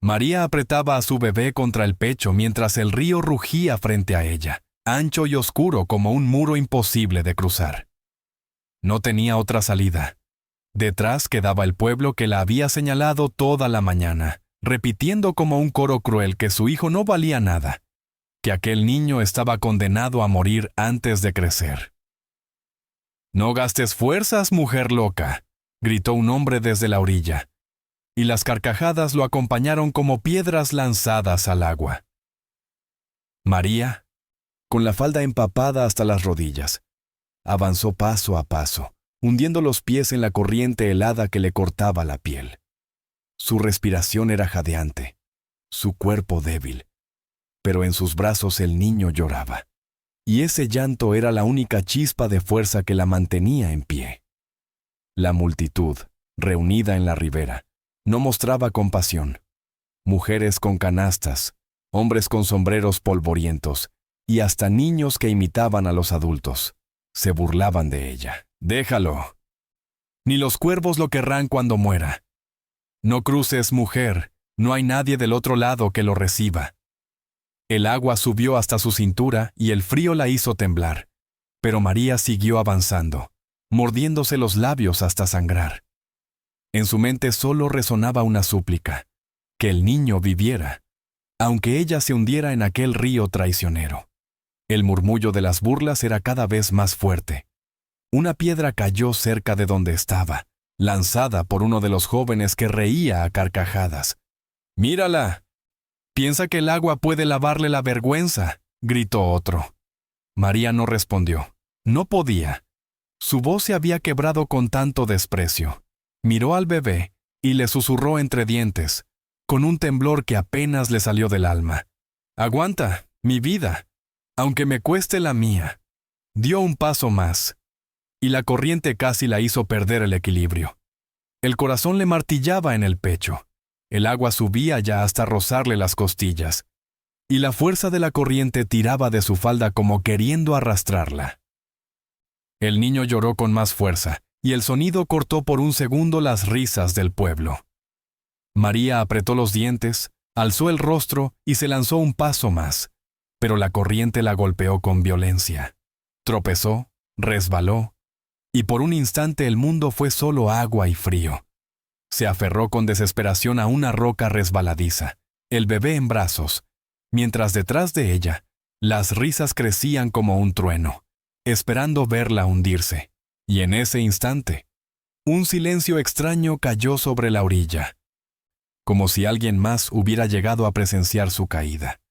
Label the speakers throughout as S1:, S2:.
S1: María apretaba a su bebé contra el pecho mientras el río rugía frente a ella, ancho y oscuro como un muro imposible de cruzar. No tenía otra salida. Detrás quedaba el pueblo que la había señalado toda la mañana, repitiendo como un coro cruel que su hijo no valía nada, que aquel niño estaba condenado a morir antes de crecer. «No gastes fuerzas, mujer loca», gritó un hombre desde la orilla, y las carcajadas lo acompañaron como piedras lanzadas al agua. María, con la falda empapada hasta las rodillas, avanzó paso a paso, hundiendo los pies en la corriente helada que le cortaba la piel. Su respiración era jadeante, su cuerpo débil, pero en sus brazos el niño lloraba, y ese llanto era la única chispa de fuerza que la mantenía en pie. La multitud, reunida en la ribera, no mostraba compasión. Mujeres con canastas, hombres con sombreros polvorientos, y hasta niños que imitaban a los adultos, se burlaban de ella. «Déjalo. Ni los cuervos lo querrán cuando muera. No cruces, mujer, no hay nadie del otro lado que lo reciba». El agua subió hasta su cintura y el frío la hizo temblar, pero María siguió avanzando, mordiéndose los labios hasta sangrar. En su mente solo resonaba una súplica: que el niño viviera, aunque ella se hundiera en aquel río traicionero. El murmullo de las burlas era cada vez más fuerte. Una piedra cayó cerca de donde estaba, lanzada por uno de los jóvenes que reía a carcajadas. «¡Mírala! Piensa que el agua puede lavarle la vergüenza», gritó otro. María no respondió. No podía. Su voz se había quebrado con tanto desprecio. Miró al bebé y le susurró entre dientes, con un temblor que apenas le salió del alma: «Aguanta, mi vida, aunque me cueste la mía». Dio un paso más, y la corriente casi la hizo perder el equilibrio. El corazón le martillaba en el pecho. El agua subía ya hasta rozarle las costillas, y la fuerza de la corriente tiraba de su falda como queriendo arrastrarla. El niño lloró con más fuerza, y el sonido cortó por un segundo las risas del pueblo. María apretó los dientes, alzó el rostro y se lanzó un paso más, pero la corriente la golpeó con violencia. Tropezó, resbaló, y por un instante el mundo fue solo agua y frío. Se aferró con desesperación a una roca resbaladiza, el bebé en brazos, mientras detrás de ella, las risas crecían como un trueno, esperando verla hundirse. Y en ese instante, un silencio extraño cayó sobre la orilla, como si alguien más hubiera llegado a presenciar su caída.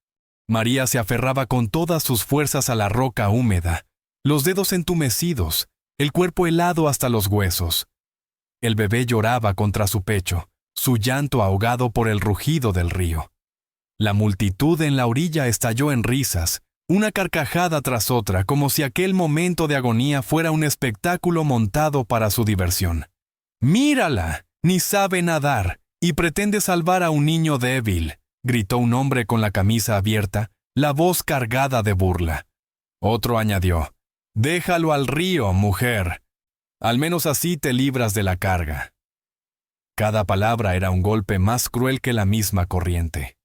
S1: María se aferraba con todas sus fuerzas a la roca húmeda, los dedos entumecidos, el cuerpo helado hasta los huesos. El bebé lloraba contra su pecho, su llanto ahogado por el rugido del río. La multitud en la orilla estalló en risas, una carcajada tras otra, como si aquel momento de agonía fuera un espectáculo montado para su diversión. «¡Mírala! Ni sabe nadar, y pretende salvar a un niño débil», gritó un hombre con la camisa abierta, la voz cargada de burla. Otro añadió: «Déjalo al río, mujer. Al menos así te libras de la carga». Cada palabra era un golpe más cruel que la misma corriente.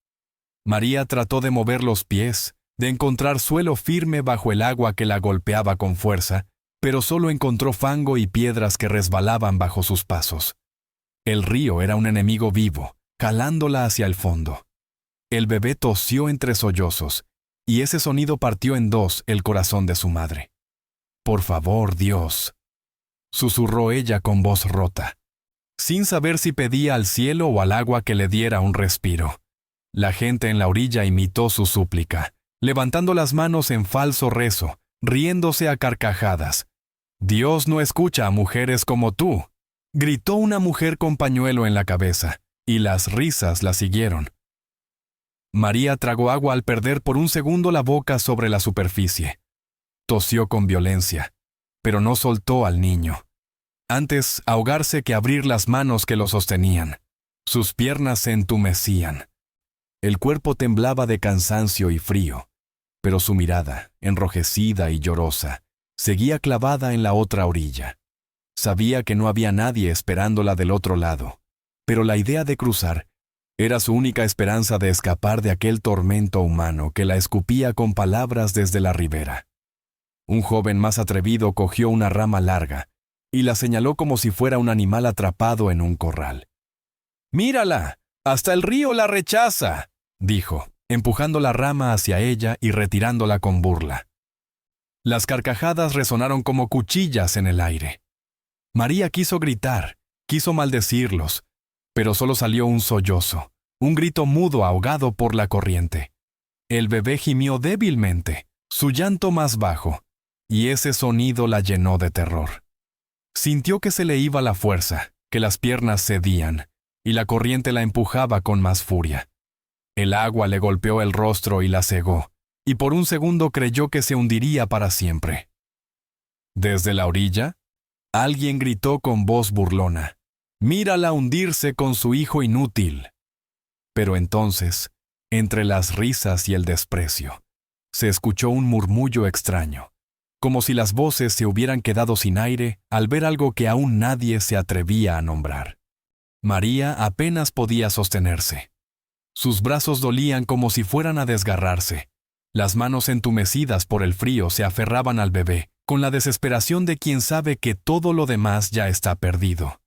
S1: María trató de mover los pies, de encontrar suelo firme bajo el agua que la golpeaba con fuerza, pero solo encontró fango y piedras que resbalaban bajo sus pasos. El río era un enemigo vivo, jalándola hacia el fondo. El bebé tosió entre sollozos, y ese sonido partió en dos el corazón de su madre. «Por favor, Dios», susurró ella con voz rota, sin saber si pedía al cielo o al agua que le diera un respiro. La gente en la orilla imitó su súplica, levantando las manos en falso rezo, riéndose a carcajadas. «Dios no escucha a mujeres como tú», gritó una mujer con pañuelo en la cabeza, y las risas la siguieron. María tragó agua al perder por un segundo la boca sobre la superficie. Tosió con violencia, pero no soltó al niño. Antes ahogarse que abrir las manos que lo sostenían. Sus piernas se entumecían. El cuerpo temblaba de cansancio y frío, pero su mirada, enrojecida y llorosa, seguía clavada en la otra orilla. Sabía que no había nadie esperándola del otro lado, pero la idea de cruzar Era su única esperanza de escapar de aquel tormento humano que la escupía con palabras desde la ribera. Un joven más atrevido cogió una rama larga y la señaló como si fuera un animal atrapado en un corral. «¡Mírala! ¡Hasta el río la rechaza!», dijo, empujando la rama hacia ella y retirándola con burla. Las carcajadas resonaron como cuchillas en el aire. María quiso gritar, quiso maldecirlos, pero solo salió un sollozo, un grito mudo ahogado por la corriente. El bebé gimió débilmente, su llanto más bajo, y ese sonido la llenó de terror. Sintió que se le iba la fuerza, que las piernas cedían, y la corriente la empujaba con más furia. El agua le golpeó el rostro y la cegó, y por un segundo creyó que se hundiría para siempre. Desde la orilla, alguien gritó con voz burlona: «¡Mírala hundirse con su hijo inútil!». Pero entonces, entre las risas y el desprecio, se escuchó un murmullo extraño, como si las voces se hubieran quedado sin aire al ver algo que aún nadie se atrevía a nombrar. María apenas podía sostenerse. Sus brazos dolían como si fueran a desgarrarse. Las manos entumecidas por el frío se aferraban al bebé, con la desesperación de quien sabe que todo lo demás ya está perdido.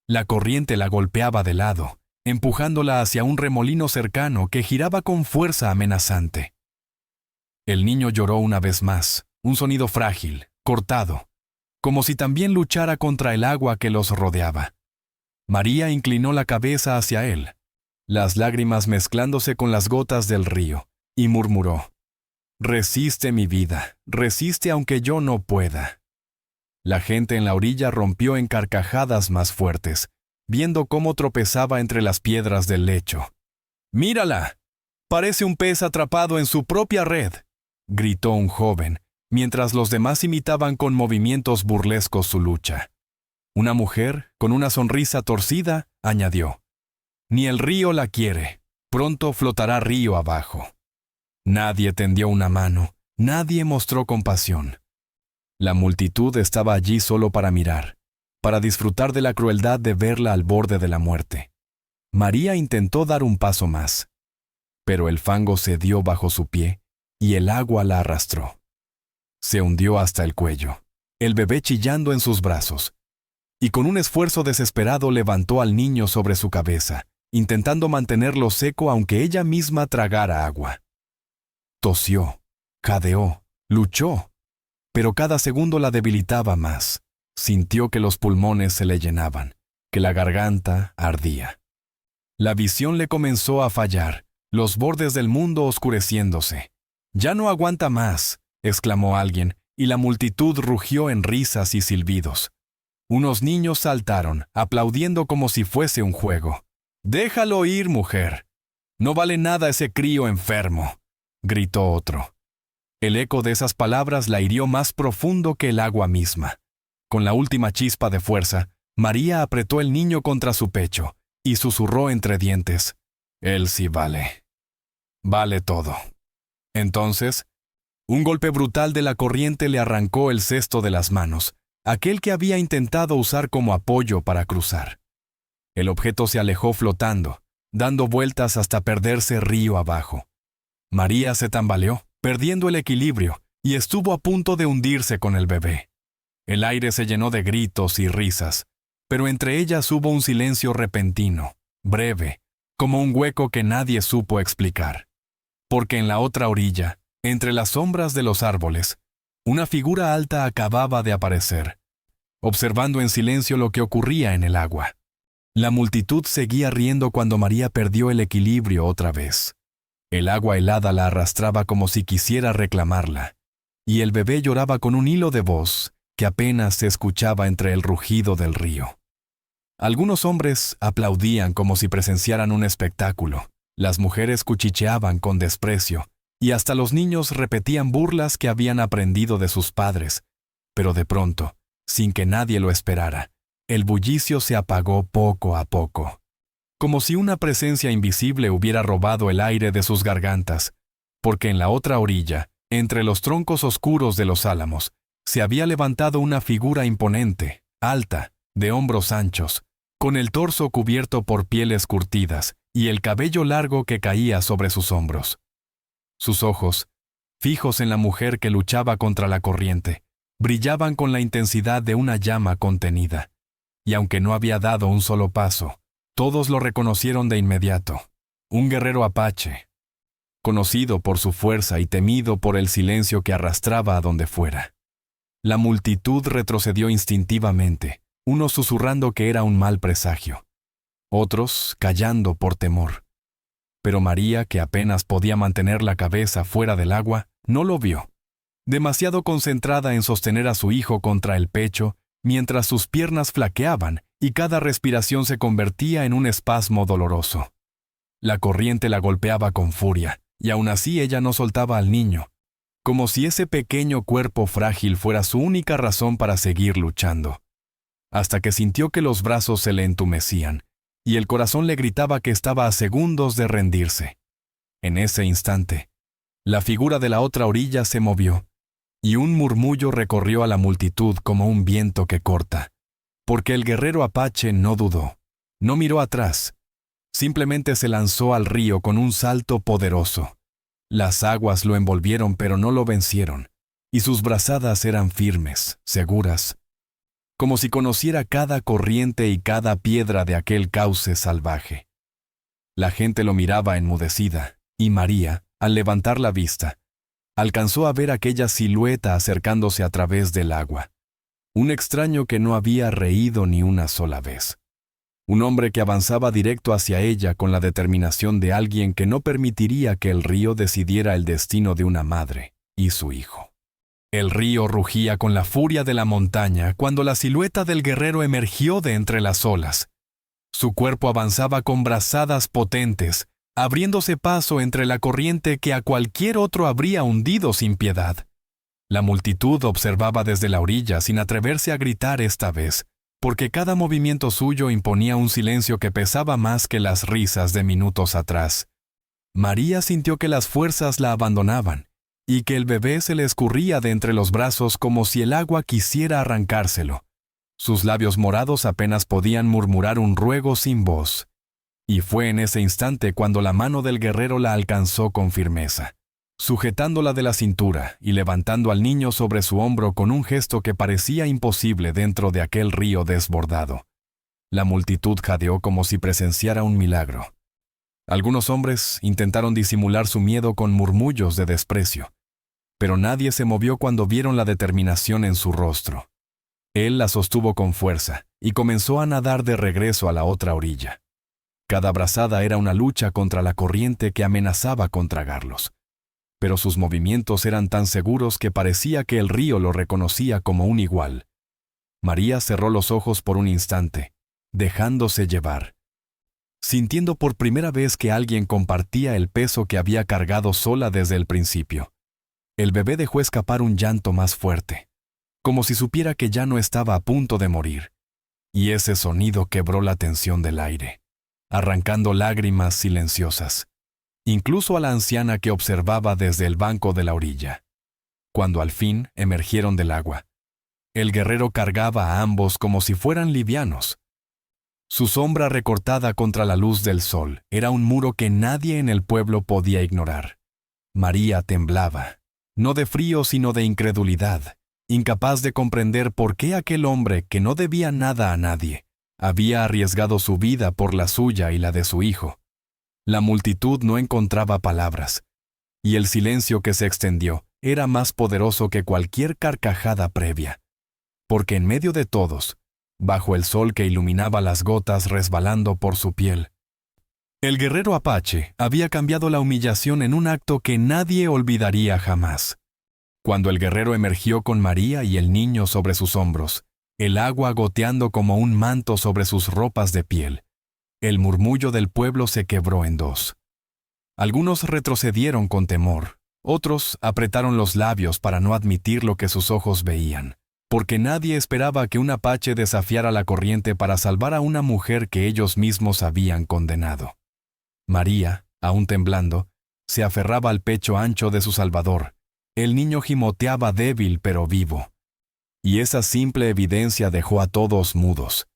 S1: La corriente la golpeaba de lado, empujándola hacia un remolino cercano que giraba con fuerza amenazante. El niño lloró una vez más, un sonido frágil, cortado, como si también luchara contra el agua que los rodeaba. María inclinó la cabeza hacia él, las lágrimas mezclándose con las gotas del río, y murmuró: «Resiste mi vida, resiste aunque yo no pueda». La gente en la orilla rompió en carcajadas más fuertes, viendo cómo tropezaba entre las piedras del lecho. «¡Mírala! Parece un pez atrapado en su propia red», gritó un joven, mientras los demás imitaban con movimientos burlescos su lucha. Una mujer, con una sonrisa torcida, añadió: «Ni el río la quiere, pronto flotará río abajo». Nadie tendió una mano, nadie mostró compasión. La multitud estaba allí solo para mirar, para disfrutar de la crueldad de verla al borde de la muerte. María intentó dar un paso más, pero el fango cedió bajo su pie y el agua la arrastró. Se hundió hasta el cuello, el bebé chillando en sus brazos, y con un esfuerzo desesperado levantó al niño sobre su cabeza, intentando mantenerlo seco aunque ella misma tragara agua. Tosió, jadeó, luchó, pero cada segundo la debilitaba más. Sintió que los pulmones se le llenaban, que la garganta ardía. La visión le comenzó a fallar, los bordes del mundo oscureciéndose. «¡Ya no aguanta más!», exclamó alguien, y la multitud rugió en risas y silbidos. Unos niños saltaron, aplaudiendo como si fuese un juego. «¡Déjalo ir, mujer! No vale nada ese crío enfermo», gritó otro. El eco de esas palabras la hirió más profundo que el agua misma. Con la última chispa de fuerza, María apretó el niño contra su pecho y susurró entre dientes: «Él sí vale. Vale todo». Entonces, un golpe brutal de la corriente le arrancó el cesto de las manos, aquel que había intentado usar como apoyo para cruzar. El objeto se alejó flotando, dando vueltas hasta perderse río abajo. María se tambaleó, perdiendo el equilibrio, y estuvo a punto de hundirse con el bebé. El aire se llenó de gritos y risas, pero entre ellas hubo un silencio repentino, breve, como un hueco que nadie supo explicar. Porque en la otra orilla, entre las sombras de los árboles, una figura alta acababa de aparecer, observando en silencio lo que ocurría en el agua. La multitud seguía riendo cuando María perdió el equilibrio otra vez. El agua helada la arrastraba como si quisiera reclamarla, y el bebé lloraba con un hilo de voz que apenas se escuchaba entre el rugido del río. Algunos hombres aplaudían como si presenciaran un espectáculo. Las mujeres cuchicheaban con desprecio, y hasta los niños repetían burlas que habían aprendido de sus padres. Pero de pronto, sin que nadie lo esperara, el bullicio se apagó poco a poco, como si una presencia invisible hubiera robado el aire de sus gargantas, porque en la otra orilla, entre los troncos oscuros de los álamos, se había levantado una figura imponente, alta, de hombros anchos, con el torso cubierto por pieles curtidas y el cabello largo que caía sobre sus hombros. Sus ojos, fijos en la mujer que luchaba contra la corriente, brillaban con la intensidad de una llama contenida. Y aunque no había dado un solo paso, todos lo reconocieron de inmediato. Un guerrero apache, conocido por su fuerza y temido por el silencio que arrastraba a donde fuera. La multitud retrocedió instintivamente, unos susurrando que era un mal presagio, otros callando por temor. Pero María, que apenas podía mantener la cabeza fuera del agua, no lo vio. Demasiado concentrada en sostener a su hijo contra el pecho, mientras sus piernas flaqueaban y cada respiración se convertía en un espasmo doloroso. La corriente la golpeaba con furia, y aún así ella no soltaba al niño, como si ese pequeño cuerpo frágil fuera su única razón para seguir luchando. Hasta que sintió que los brazos se le entumecían, y el corazón le gritaba que estaba a segundos de rendirse. En ese instante, la figura de la otra orilla se movió, y un murmullo recorrió a la multitud como un viento que corta, porque el guerrero apache no dudó, no miró atrás, simplemente se lanzó al río con un salto poderoso. Las aguas lo envolvieron pero no lo vencieron, y sus brazadas eran firmes, seguras, como si conociera cada corriente y cada piedra de aquel cauce salvaje. La gente lo miraba enmudecida, y María, al levantar la vista, alcanzó a ver aquella silueta acercándose a través del agua. Un extraño que no había reído ni una sola vez. Un hombre que avanzaba directo hacia ella con la determinación de alguien que no permitiría que el río decidiera el destino de una madre y su hijo. El río rugía con la furia de la montaña cuando la silueta del guerrero emergió de entre las olas. Su cuerpo avanzaba con brazadas potentes, abriéndose paso entre la corriente que a cualquier otro habría hundido sin piedad. La multitud observaba desde la orilla sin atreverse a gritar esta vez, porque cada movimiento suyo imponía un silencio que pesaba más que las risas de minutos atrás. María sintió que las fuerzas la abandonaban, y que el bebé se le escurría de entre los brazos como si el agua quisiera arrancárselo. Sus labios morados apenas podían murmurar un ruego sin voz. Y fue en ese instante cuando la mano del guerrero la alcanzó con firmeza, sujetándola de la cintura y levantando al niño sobre su hombro con un gesto que parecía imposible dentro de aquel río desbordado. La multitud jadeó como si presenciara un milagro. Algunos hombres intentaron disimular su miedo con murmullos de desprecio, pero nadie se movió cuando vieron la determinación en su rostro. Él la sostuvo con fuerza y comenzó a nadar de regreso a la otra orilla. Cada brazada era una lucha contra la corriente que amenazaba con tragarlos. Pero sus movimientos eran tan seguros que parecía que el río lo reconocía como un igual. María cerró los ojos por un instante, dejándose llevar, sintiendo por primera vez que alguien compartía el peso que había cargado sola desde el principio. El bebé dejó escapar un llanto más fuerte, como si supiera que ya no estaba a punto de morir, y ese sonido quebró la tensión del aire, arrancando lágrimas silenciosas, incluso a la anciana que observaba desde el banco de la orilla. Cuando al fin emergieron del agua, el guerrero cargaba a ambos como si fueran livianos. Su sombra recortada contra la luz del sol era un muro que nadie en el pueblo podía ignorar. María temblaba, no de frío sino de incredulidad, incapaz de comprender por qué aquel hombre que no debía nada a nadie había arriesgado su vida por la suya y la de su hijo. La multitud no encontraba palabras, y el silencio que se extendió era más poderoso que cualquier carcajada previa, porque en medio de todos, bajo el sol que iluminaba las gotas resbalando por su piel, el guerrero apache había cambiado la humillación en un acto que nadie olvidaría jamás. Cuando el guerrero emergió con María y el niño sobre sus hombros, el agua goteando como un manto sobre sus ropas de piel, el murmullo del pueblo se quebró en dos. Algunos retrocedieron con temor, otros apretaron los labios para no admitir lo que sus ojos veían, porque nadie esperaba que un apache desafiara la corriente para salvar a una mujer que ellos mismos habían condenado. María, aún temblando, se aferraba al pecho ancho de su Salvador. El niño gimoteaba débil pero vivo. Y esa simple evidencia dejó a todos mudos.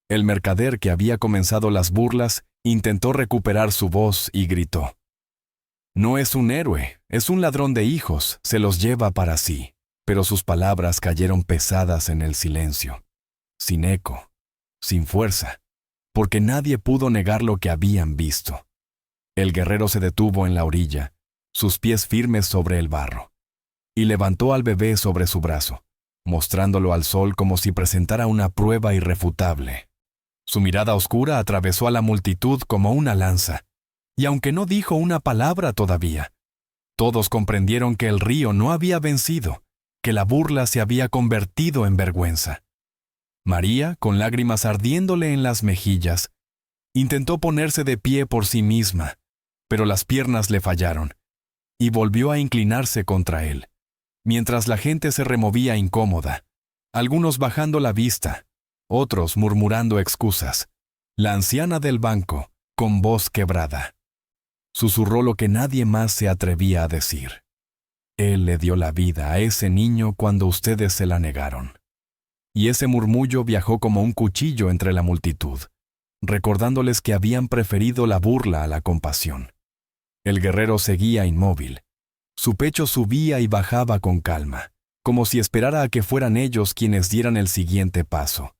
S1: El mercader que había comenzado las burlas Intentó recuperar su voz y gritó: «No es un héroe, es un ladrón de hijos, se los lleva para sí». Pero sus palabras cayeron pesadas en el silencio, sin eco, sin fuerza, porque nadie pudo negar lo que habían visto. El guerrero se detuvo en la orilla, sus pies firmes sobre el barro, y levantó al bebé sobre su brazo, mostrándolo al sol como si presentara una prueba irrefutable. Su mirada oscura atravesó a la multitud como una lanza, y aunque no dijo una palabra todavía, todos comprendieron que el río no había vencido, que la burla se había convertido en vergüenza. María, con lágrimas ardiéndole en las mejillas, intentó ponerse de pie por sí misma, pero las piernas le fallaron, y volvió a inclinarse contra él, mientras la gente se removía incómoda, algunos bajando la vista, otros murmurando excusas. La anciana del banco, con voz quebrada, susurró lo que nadie más se atrevía a decir: «Él le dio la vida a ese niño cuando ustedes se la negaron». Y ese murmullo viajó como un cuchillo entre la multitud, recordándoles que habían preferido la burla a la compasión. El guerrero seguía inmóvil. Su pecho subía y bajaba con calma, como si esperara a que fueran ellos quienes dieran el siguiente paso.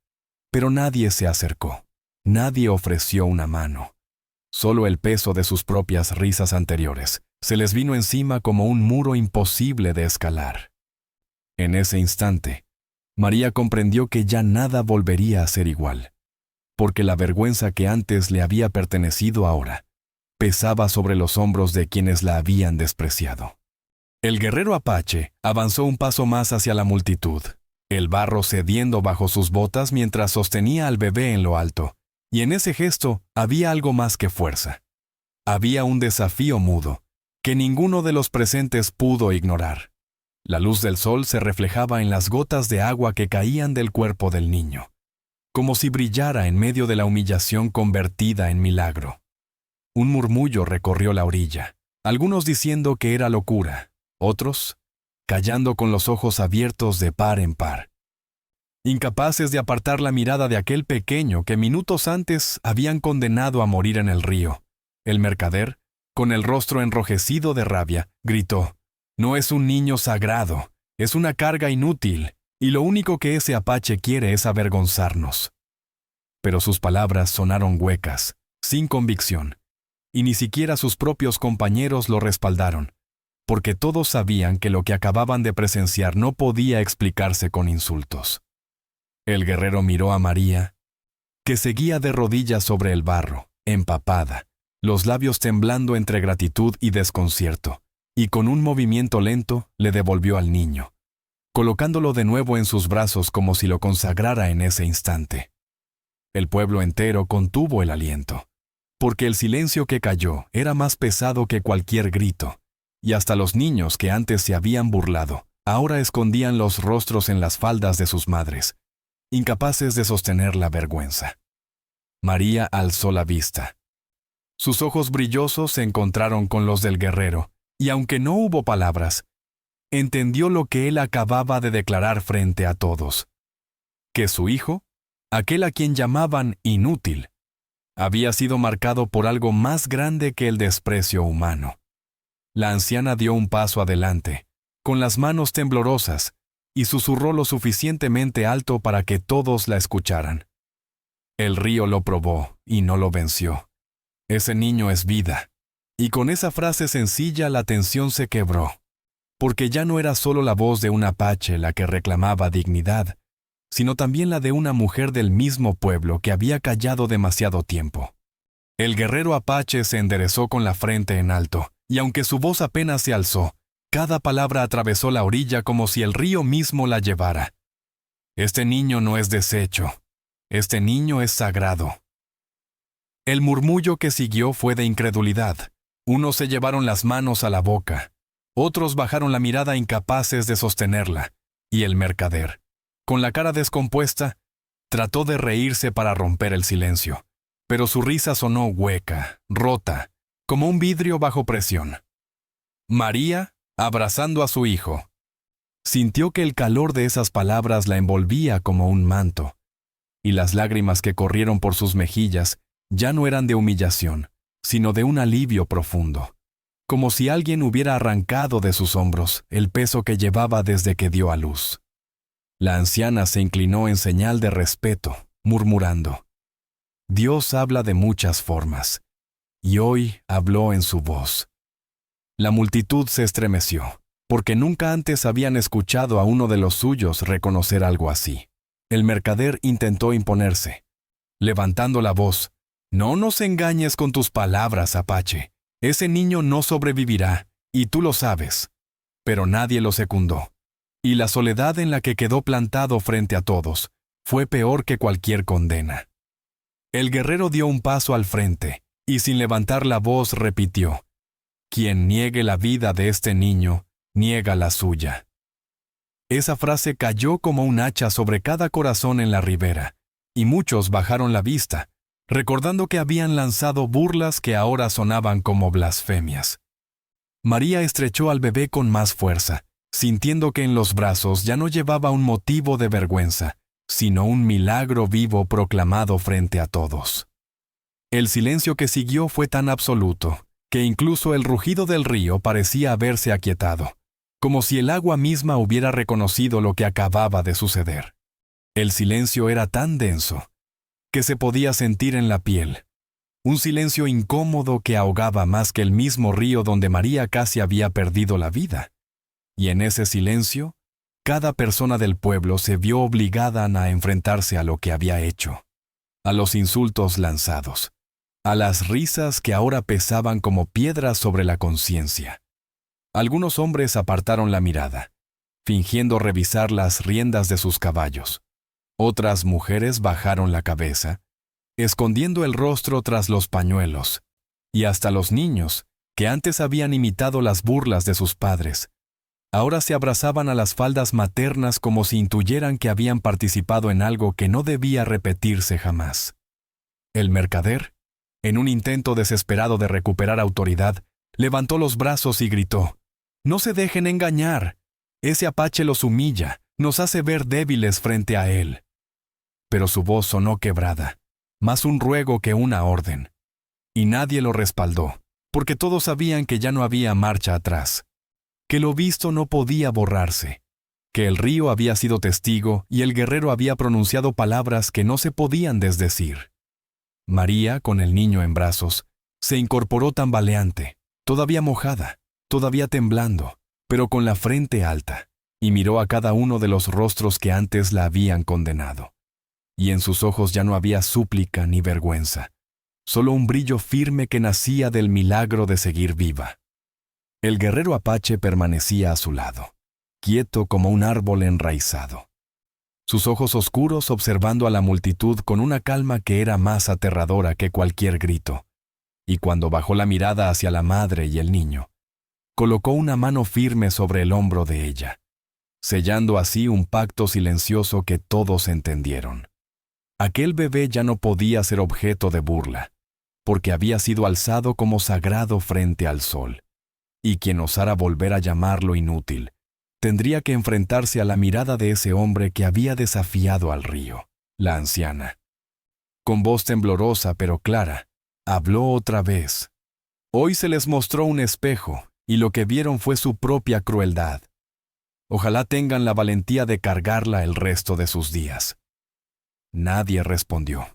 S1: Pero nadie se acercó, nadie ofreció una mano. Solo el peso de sus propias risas anteriores se les vino encima como un muro imposible de escalar. En ese instante, María comprendió que ya nada volvería a ser igual, porque la vergüenza que antes le había pertenecido ahora pesaba sobre los hombros de quienes la habían despreciado. El guerrero apache avanzó un paso más hacia la multitud, el barro cediendo bajo sus botas mientras sostenía al bebé en lo alto, y en ese gesto había algo más que fuerza. Había un desafío mudo, que ninguno de los presentes pudo ignorar. La luz del sol se reflejaba en las gotas de agua que caían del cuerpo del niño, como si brillara en medio de la humillación convertida en milagro. Un murmullo recorrió la orilla, algunos diciendo que era locura, otros callando con los ojos abiertos de par en par, incapaces de apartar la mirada de aquel pequeño que minutos antes habían condenado a morir en el río. El mercader, con el rostro enrojecido de rabia, gritó: «No es un niño sagrado, es una carga inútil, y lo único que ese apache quiere es avergonzarnos». Pero sus palabras sonaron huecas, sin convicción, y ni siquiera sus propios compañeros lo respaldaron, porque todos sabían que lo que acababan de presenciar no podía explicarse con insultos. El guerrero miró a María, que seguía de rodillas sobre el barro, empapada, los labios temblando entre gratitud y desconcierto, y con un movimiento lento le devolvió al niño, colocándolo de nuevo en sus brazos como si lo consagrara en ese instante. El pueblo entero contuvo el aliento, porque el silencio que cayó era más pesado que cualquier grito, y hasta los niños que antes se habían burlado, ahora escondían los rostros en las faldas de sus madres, incapaces de sostener la vergüenza. María alzó la vista. Sus ojos brillosos se encontraron con los del guerrero, y aunque no hubo palabras, entendió lo que él acababa de declarar frente a todos: que su hijo, aquel a quien llamaban inútil, había sido marcado por algo más grande que el desprecio humano. La anciana dio un paso adelante, con las manos temblorosas, y susurró lo suficientemente alto para que todos la escucharan: «El río lo probó y no lo venció. Ese niño es vida». Y con esa frase sencilla la tensión se quebró, porque ya no era solo la voz de un apache la que reclamaba dignidad, sino también la de una mujer del mismo pueblo que había callado demasiado tiempo. El guerrero apache se enderezó con la frente en alto, y aunque su voz apenas se alzó, cada palabra atravesó la orilla como si el río mismo la llevara. «Este niño no es desecho. Este niño es sagrado». El murmullo que siguió fue de incredulidad. Unos se llevaron las manos a la boca, otros bajaron la mirada incapaces de sostenerla, y el mercader, con la cara descompuesta, trató de reírse para romper el silencio, pero su risa sonó hueca, rota, como un vidrio bajo presión. María, abrazando a su hijo, sintió que el calor de esas palabras la envolvía como un manto, y las lágrimas que corrieron por sus mejillas ya no eran de humillación, sino de un alivio profundo, como si alguien hubiera arrancado de sus hombros el peso que llevaba desde que dio a luz. La anciana se inclinó en señal de respeto, murmurando: «Dios habla de muchas formas, y hoy habló en su voz». La multitud se estremeció, porque nunca antes habían escuchado a uno de los suyos reconocer algo así. El mercader intentó imponerse, levantando la voz: «No nos engañes con tus palabras, Apache. Ese niño no sobrevivirá, y tú lo sabes». Pero nadie lo secundó, y la soledad en la que quedó plantado frente a todos fue peor que cualquier condena. El guerrero dio un paso al frente, y sin levantar la voz repitió: «Quien niegue la vida de este niño, niega la suya». Esa frase cayó como un hacha sobre cada corazón en la ribera, y muchos bajaron la vista, recordando que habían lanzado burlas que ahora sonaban como blasfemias. María estrechó al bebé con más fuerza, sintiendo que en los brazos ya no llevaba un motivo de vergüenza, sino un milagro vivo proclamado frente a todos. El silencio que siguió fue tan absoluto, que incluso el rugido del río parecía haberse aquietado, como si el agua misma hubiera reconocido lo que acababa de suceder. El silencio era tan denso, que se podía sentir en la piel, un silencio incómodo que ahogaba más que el mismo río donde María casi había perdido la vida. Y en ese silencio, cada persona del pueblo se vio obligada a enfrentarse a lo que había hecho, a los insultos lanzados, a las risas que ahora pesaban como piedras sobre la conciencia. Algunos hombres apartaron la mirada, fingiendo revisar las riendas de sus caballos. Otras mujeres bajaron la cabeza, escondiendo el rostro tras los pañuelos, y hasta los niños, que antes habían imitado las burlas de sus padres, ahora se abrazaban a las faldas maternas como si intuyeran que habían participado en algo que no debía repetirse jamás. El mercader, en un intento desesperado de recuperar autoridad, levantó los brazos y gritó: «No se dejen engañar. Ese apache los humilla, nos hace ver débiles frente a él». Pero su voz sonó quebrada, más un ruego que una orden. Y nadie lo respaldó, porque todos sabían que ya no había marcha atrás, que lo visto no podía borrarse, que el río había sido testigo y el guerrero había pronunciado palabras que no se podían desdecir. María, con el niño en brazos, se incorporó tambaleante, todavía mojada, todavía temblando, pero con la frente alta, y miró a cada uno de los rostros que antes la habían condenado. Y en sus ojos ya no había súplica ni vergüenza, solo un brillo firme que nacía del milagro de seguir viva. El guerrero apache permanecía a su lado, quieto como un árbol enraizado, sus ojos oscuros observando a la multitud con una calma que era más aterradora que cualquier grito, y cuando bajó la mirada hacia la madre y el niño, colocó una mano firme sobre el hombro de ella, sellando así un pacto silencioso que todos entendieron. Aquel bebé ya no podía ser objeto de burla, porque había sido alzado como sagrado frente al sol, y quien osara volver a llamarlo inútil, tendría que enfrentarse a la mirada de ese hombre que había desafiado al río, la anciana. Con voz temblorosa pero clara, habló otra vez. Hoy se les mostró un espejo, y lo que vieron fue su propia crueldad. Ojalá tengan la valentía de cargarla el resto de sus días. Nadie respondió,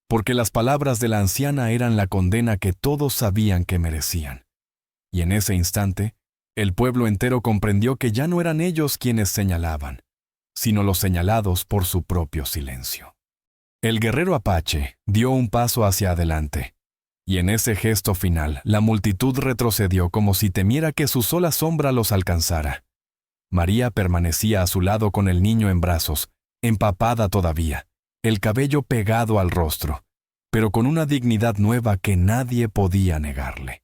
S1: porque las palabras de la anciana eran la condena que todos sabían que merecían. Y en ese instante, el pueblo entero comprendió que ya no eran ellos quienes señalaban, sino los señalados por su propio silencio. El guerrero apache dio un paso hacia adelante, y en ese gesto final la multitud retrocedió como si temiera que su sola sombra los alcanzara. María permanecía a su lado con el niño en brazos, empapada todavía, el cabello pegado al rostro, pero con una dignidad nueva que nadie podía negarle.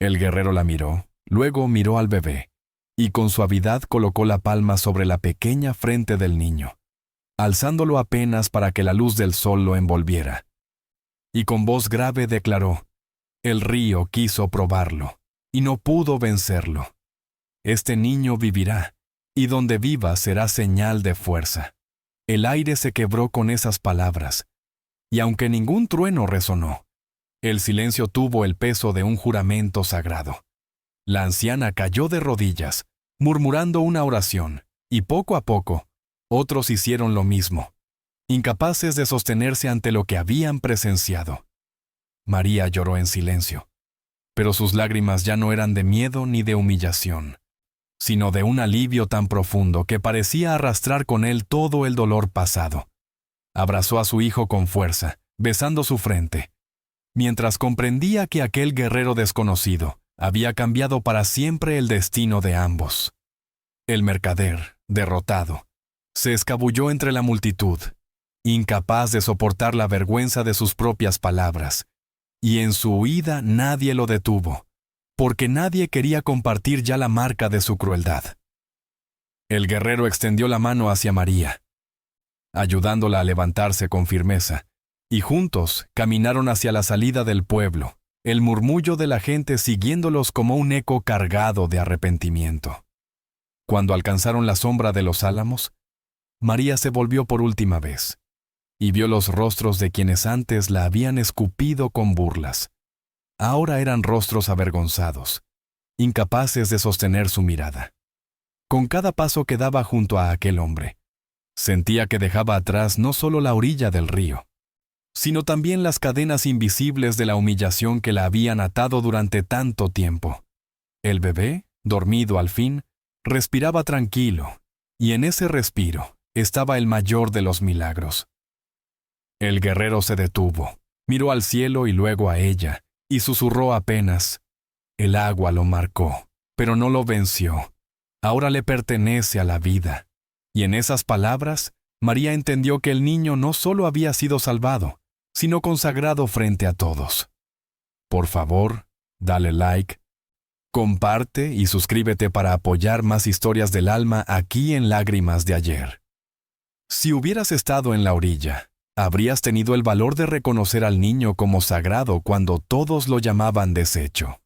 S1: El guerrero la miró, luego miró al bebé, y con suavidad colocó la palma sobre la pequeña frente del niño, alzándolo apenas para que la luz del sol lo envolviera. Y con voz grave declaró: «El río quiso probarlo, y no pudo vencerlo. Este niño vivirá, y donde viva será señal de fuerza». El aire se quebró con esas palabras, y aunque ningún trueno resonó, el silencio tuvo el peso de un juramento sagrado. La anciana cayó de rodillas, murmurando una oración, y poco a poco, otros hicieron lo mismo, incapaces de sostenerse ante lo que habían presenciado. María lloró en silencio, pero sus lágrimas ya no eran de miedo ni de humillación, sino de un alivio tan profundo que parecía arrastrar con él todo el dolor pasado. Abrazó a su hijo con fuerza, besando su frente, mientras comprendía que aquel guerrero desconocido había cambiado para siempre el destino de ambos. El mercader, derrotado, se escabulló entre la multitud, incapaz de soportar la vergüenza de sus propias palabras, y en su huida nadie lo detuvo, porque nadie quería compartir ya la marca de su crueldad. El guerrero extendió la mano hacia María, ayudándola a levantarse con firmeza, y juntos caminaron hacia la salida del pueblo, el murmullo de la gente siguiéndolos como un eco cargado de arrepentimiento. Cuando alcanzaron la sombra de los álamos, María se volvió por última vez, y vio los rostros de quienes antes la habían escupido con burlas. Ahora eran rostros avergonzados, incapaces de sostener su mirada. Con cada paso que daba junto a aquel hombre, sentía que dejaba atrás no solo la orilla del río, sino también las cadenas invisibles de la humillación que la habían atado durante tanto tiempo. El bebé, dormido al fin, respiraba tranquilo, y en ese respiro estaba el mayor de los milagros. El guerrero se detuvo, miró al cielo y luego a ella, y susurró apenas: «El agua lo marcó, pero no lo venció. Ahora le pertenece a la vida». Y en esas palabras, María entendió que el niño no solo había sido salvado, sino consagrado frente a todos. Por favor, dale like, comparte y suscríbete para apoyar más historias del alma aquí en Lágrimas de Ayer. Si hubieras estado en la orilla, habrías tenido el valor de reconocer al niño como sagrado cuando todos lo llamaban desecho.